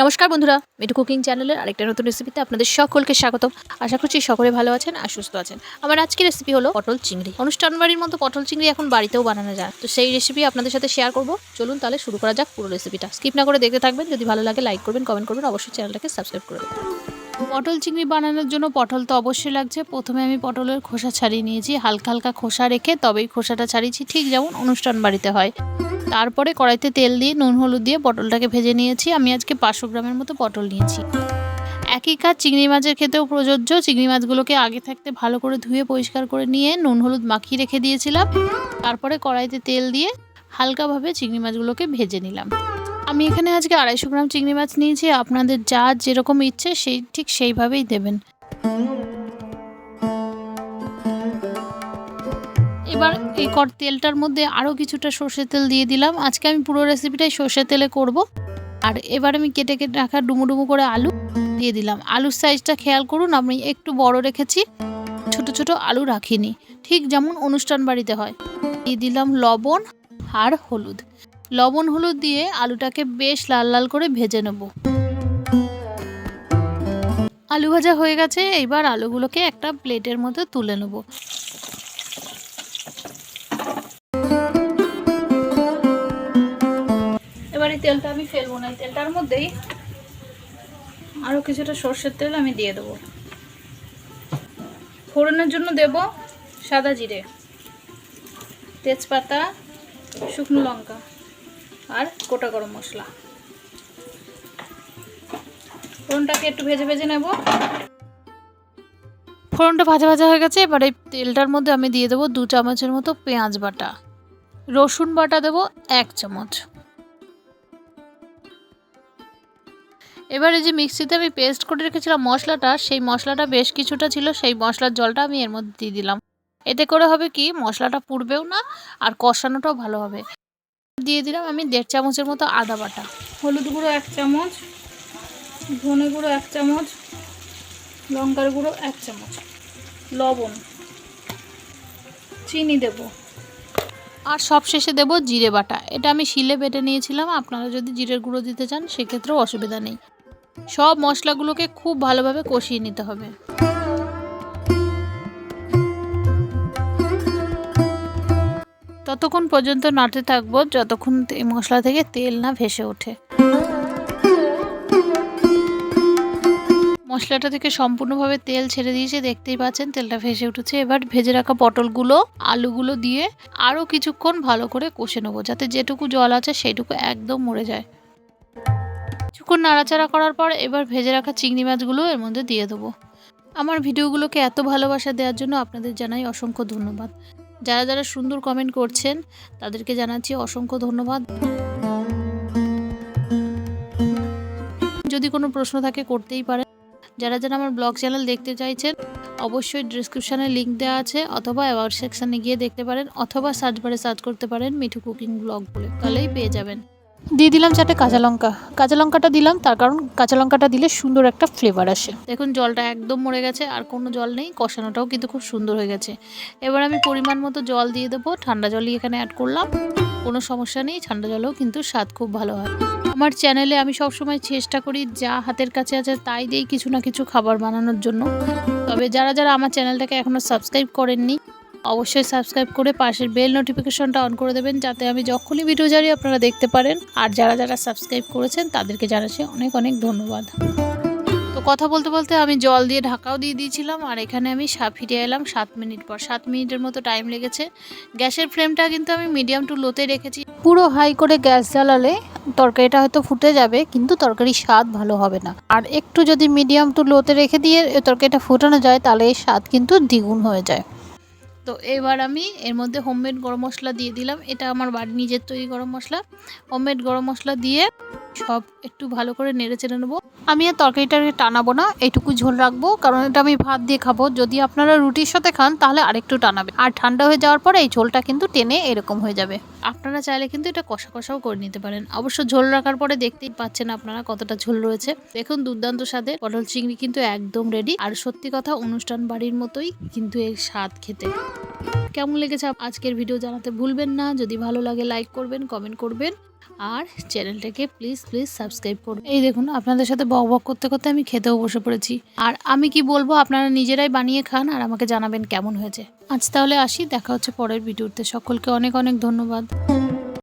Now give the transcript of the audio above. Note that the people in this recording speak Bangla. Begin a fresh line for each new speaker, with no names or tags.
নমস্কার বন্ধুরা, মিঠু কুকিং চ্যানেলের আরেকটা নতুন রেসিপিতে আপনাদের সকলকে স্বাগতম। আশা করছি সকলে ভালো আছেন আর সুস্থ আছেন। আমার আজকের রেসিপি হলো পটল চিংড়ি। অনুষ্ঠান বাড়ির মতো পটল চিংড়ি এখন বাড়িতেও বানানো যায়, তো সেই রেসিপি আপনাদের সাথে শেয়ার করব। চলুন তাহলে শুরু করা যাক পুরো রেসিপিটা। স্কিপ না করে দেখতে থাকবেন। যদি ভালো লাগে লাইক করবেন, কমেন্ট করবেন, অবশ্যই চ্যানেলটাকে সাবস্ক্রাইব করে দেবেন। পটল চিংড়ি বানানোর জন্য পটল তো অবশ্যই লাগছে। প্রথমে আমি পটলের খোসা ছাড়িয়ে নিয়েছি, হালকা হালকা খোসা রেখে তবেই খোসাটা ছাড়িয়েছি, ঠিক যেমন অনুষ্ঠান বাড়িতে হয়। তারপরে কড়াইতে তেল দিয়ে নুন হলুদ দিয়ে পটলটাকে ভেজে নিয়েছি। আমি আজকে 500 গ্রামের মতো পটল নিয়েছি। একই কাজ চিংড়ি মাছের ক্ষেত্রেও প্রযোজ্য। চিংড়ি মাছগুলোকে আগে থাকতে ভালো করে ধুয়ে পরিষ্কার করে নিয়ে নুন হলুদ মাখিয়ে রেখে দিয়েছিলাম। তারপরে কড়াইতে তেল দিয়ে হালকাভাবে চিংড়ি মাছগুলোকে ভেজে নিলাম। আমি এখানে আজকে 250 গ্রাম চিংড়ি মাছ নিয়েছি। আপনাদের যা যেরকম ইচ্ছে ঠিক সেইভাবেই দেবেন। এবার এই তেলটার মধ্যে আরও কিছুটা সর্ষের তেল দিয়ে দিলাম। আজকে আমি পুরো রেসিপিটাই সর্ষের তেলে করব। আর এবার আমি কেটে কেটে রাখা ডুমো ডুমো করে আলু দিয়ে দিলাম। আলুর সাইজটা খেয়াল করুন, আমি একটু বড় রেখেছি, ছোট ছোট আলু রাখিনি, ঠিক যেমন অনুষ্ঠান বাড়িতে হয়। দিয়ে দিলাম লবণ আর হলুদ। লবণ হলুদ দিয়ে আলুটাকে বেশ লাল লাল করে ভেজে নেব। আলু ভাজা হয়ে গেছে। এবার আলুগুলোকে একটা প্লেটের মধ্যে তুলে নেব। এবার এই তেলটা আমি ফেলবো না, এই তেলটার মধ্যেই আরও কিছুটা সর্ষের তেল আমি দিয়ে দেবো। ফোড়নের জন্য দেব সাদা জিরে, তেজপাতা, শুকনো লঙ্কা আর গোটা গরম মশলা। ফোড়নটাকে একটু ভেজে ভেজে নেব। ফোড়নটা ভাজা ভাজা হয়ে গেছে। এবার এই তেলটার মধ্যে আমি দিয়ে দেবো 2 চামচের মতো পেঁয়াজ বাটা, রসুন বাটা দেবো 1 চামচ। এবার এই যে মিক্সিতে আমি পেস্ট করে রেখেছিলাম মশলাটা, সেই মশলাটা বেশ কিছুটা ছিল, সেই মশলার জলটা আমি এর মধ্যে দিয়ে দিলাম। এতে করে হবে কি, মশলাটা পুড়বেও না আর কষানোটাও ভালো হবে। দিয়ে দিলাম আমি 1.5 চামচের মতো আদা বাটা, হলুদ গুঁড়ো 1 চামচ, ধনে গুঁড়ো 1 চামচ, লঙ্কার গুঁড়ো 1 চামচ, লবণ, চিনি দেব আর সবশেষে দেব জিরে বাটা। এটা আমি শিলে বেটে নিয়েছিলাম। আপনারা যদি জিরের গুঁড়ো দিতে চান সেক্ষেত্রেও অসুবিধা নেই। সব মশলাগুলোকে খুব ভালোভাবে কষিয়ে নিতে হবে। ততক্ষণ পর্যন্ত নাড়তে থাকবো যতক্ষণ এই মশলা থেকে তেল না ভেসে ওঠে। মশলাটা থেকে সম্পূর্ণভাবে তেল ছেড়ে দিয়েছে, দেখতেই পাচ্ছেন তেলটা ভেসে উঠেছে। এবার ভেজে রাখা পটলগুলো, আলুগুলো দিয়ে আরও কিছুক্ষণ ভালো করে কষে নেবো, যাতে যেটুকু জল আছে সেইটুকু একদম মরে যায়। কিছুক্ষণ নাড়াচাড়া করার পর এবার ভেজে রাখা চিংড়ি মাছগুলো এর মধ্যে দিয়ে দেবো। আমার ভিডিওগুলোকে এত ভালোবাসা দেওয়ার জন্য আপনাদের জানাই অসংখ্য ধন্যবাদ। যারা যারা সুন্দর কমেন্ট করছেন তাদেরকে জানাচ্ছি অসংখ্য ধন্যবাদ। যদি কোনো প্রশ্ন থাকে করতেই পারেন। যারা যারা আমার ব্লগ চ্যানেল দেখতে চাইছেন অবশ্যই ডিসক্রিপশানে লিঙ্ক দেওয়া আছে, অথবা অ্যাবাউট সেকশানে গিয়ে দেখতে পারেন, অথবা সার্চ বারে সার্চ করতে পারেন মিঠু কুকিং ব্লগ বলে, তাহলেই পেয়ে যাবেন। দিয়ে দিলাম 4টে কাঁচা লঙ্কা। কাঁচা লঙ্কাটা দিলাম তার কারণ কাঁচা লঙ্কাটা দিলে সুন্দর একটা ফ্লেভার আসে। দেখুন জলটা একদম মরে গেছে, আর কোনো জল নেই, কষানোটাও কিন্তু খুব সুন্দর হয়ে গেছে। এবার আমি পরিমাণ মতো জল দিয়ে দেবো। ঠান্ডা জলই এখানে অ্যাড করলাম, কোনো সমস্যা নেই, ঠান্ডা জলেও কিন্তু স্বাদ খুব ভালো হয়। আমার চ্যানেলে আমি সবসময় চেষ্টা করি যা হাতের কাছে আছে তাই দিয়েই কিছু না কিছু খাবার বানানোর জন্য। তবে যারা যারা আমার চ্যানেলটাকে এখনও সাবস্ক্রাইব করেননি অবশ্যই সাবস্ক্রাইব করে পাশের বেল নোটিফিকেশনটা অন করে দেবেন, যাতে আমি যখনই ভিডিও ছাড়ি আপনারা দেখতে পারেন। আর যারা যারা সাবস্ক্রাইব করেছেন তাদেরকে জানাচ্ছি অনেক অনেক ধন্যবাদ। তো কথা বলতে বলতে আমি জল দিয়ে ঢাকাও দিয়ে দিয়েছিলাম, আর এখানে আমি ফিরে এলাম 7 মিনিট পর। 7 মিনিটের মতো টাইম লেগেছে। গ্যাসের ফ্লেমটা কিন্তু আমি মিডিয়াম টু লোতে রেখেছি। পুরো হাই করে গ্যাস জ্বালালে তরকারিটা হয়তো ফুটে যাবে, কিন্তু তরকারির স্বাদ ভালো হবে না। আর একটু যদি মিডিয়াম টু লোতে রেখে দিয়ে তরকারিটা ফুটানো যায় তাহলে এর স্বাদ কিন্তু দ্বিগুণ হয়ে যায়। তো এবার আমি এর মধ্যে হোমমেড গরম মশলা দিয়ে দিলাম। এটা আমার বাড়ির নিজের তৈরি গরম মশলা। হোমমেড গরম মশলা দিয়ে সব একটু ভালো করে নেড়ে চেড়ে নেবো। আমি আর তরকারিটাকে টানাবো না, এইটুকু ঝোল রাখবো, কারণ এটা আমি ভাত দিয়ে খাবো। যদি আপনারা রুটির সাথে খান তাহলে আরেকটু টানাবে, আর ঠান্ডা হয়ে যাওয়ার পরে এই ঝোলটা কিন্তু টেনে এরকম হয়ে যাবে। আপনারা চাইলে কিন্তু এটা কষা কষাও করে নিতে পারেন। অবশ্য ঝোল রাখার পরে দেখতেই পাচ্ছেন আপনারা কতটা ঝোল রয়েছে। দেখুন দুর্দান্ত স্বাদে পটল চিংড়ি কিন্তু একদম রেডি। আর সত্যি কথা অনুষ্ঠান বাড়ির মতোই কিন্তু এর স্বাদ খেতে। কেমন লেগেছে আজকের ভিডিও জানাতে ভুলবেন না। যদি ভালো লাগে লাইক করবেন, কমেন্ট করবেন আর চ্যানেলটাকে প্লিজ সাবস্ক্রাইব করুন। এই দেখুন আপনাদের সাথে বক বক করতে করতে আমি খেতেও বসে পড়েছি। আর আমি কি বলবো, আপনারা নিজেরাই বানিয়ে খান আর আমাকে জানাবেন কেমন হয়েছে। আজ তাহলে আসি, দেখা হচ্ছে পরের ভিডিওতে। সকলকে অনেক অনেক ধন্যবাদ।